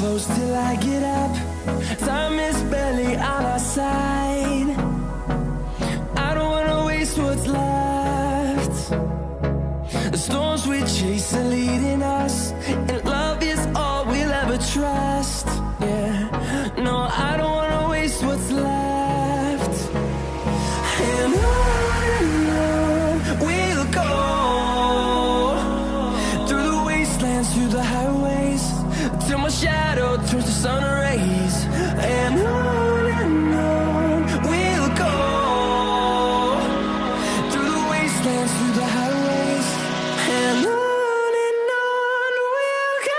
close till I get up. Time is barely on our side. I don't wanna waste what's left. The storms we chase are leading us, and love is all we'll ever trust. Yeah, no, I don't wanna waste what's left. And on we'll go, through the wastelands, through the highways, till my shadow turns to sun rays. And on we'll go, through the wastelands, through the highways, and on we'll go.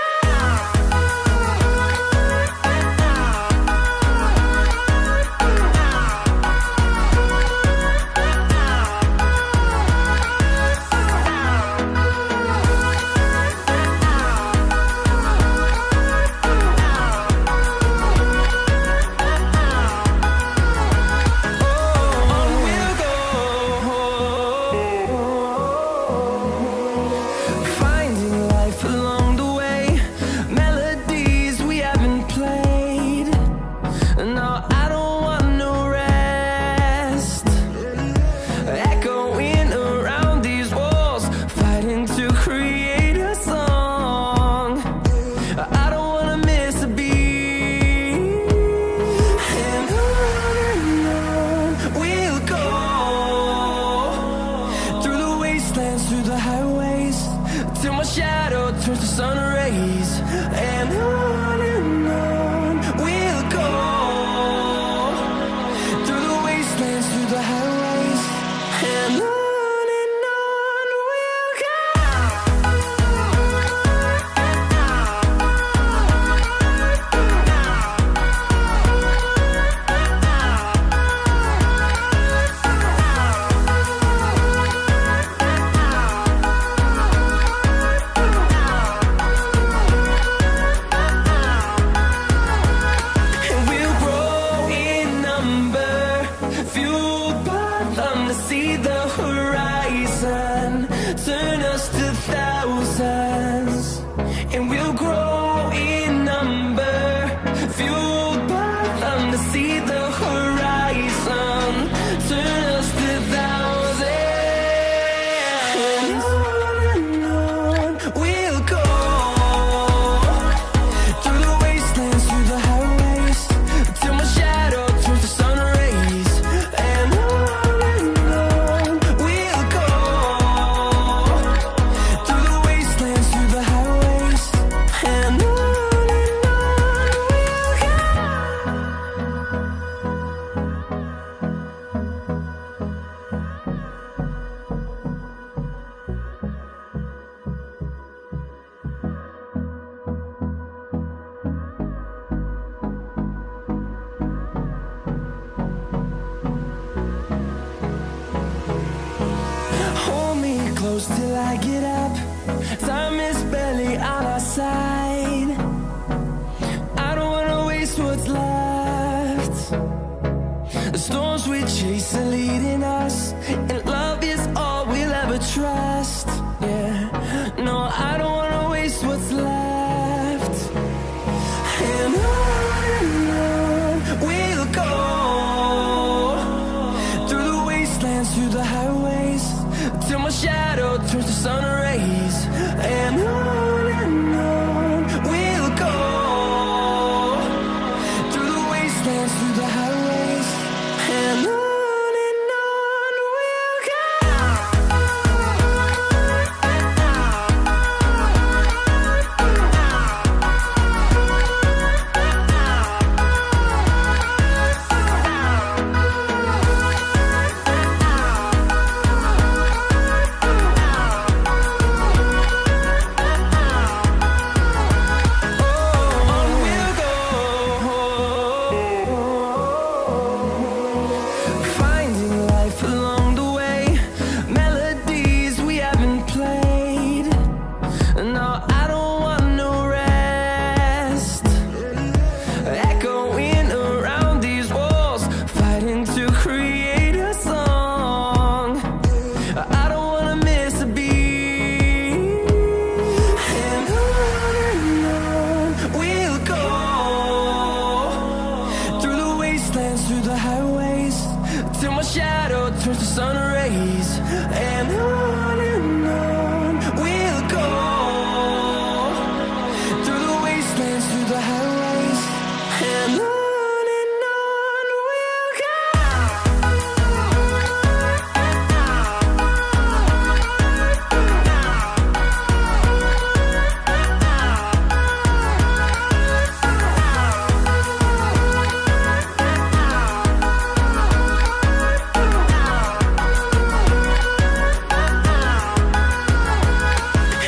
Through the highways, till my shadow turns to sun rays. And on we'll go, through the wastelands, through the highways, and on we'll go. See the horizon, turn us to thousands, and we'll grow in number, fueled by them to see the horizon, turn us to thousands. And on we'll go, through the wastelands, through the highways, till my shadow turns to sun rays. And close till I get up. Time is barely on our side. I don't wanna waste what's left. The storms we chase are leading us, and love is all we'll ever trust. Yeah, no, I don't wanna waste what's left. And on we'll go, through the wastelands, through the highways, till my shadow turns to sun rays. And on we'll go, through the wastelands, through the highways, and on we'll go. sun rays, and on we'll go, through the wastelands, through the highways, and on we'll go.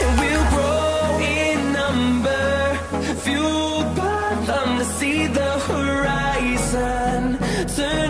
And we'll grow in number, fueled by them to see the horizon, turn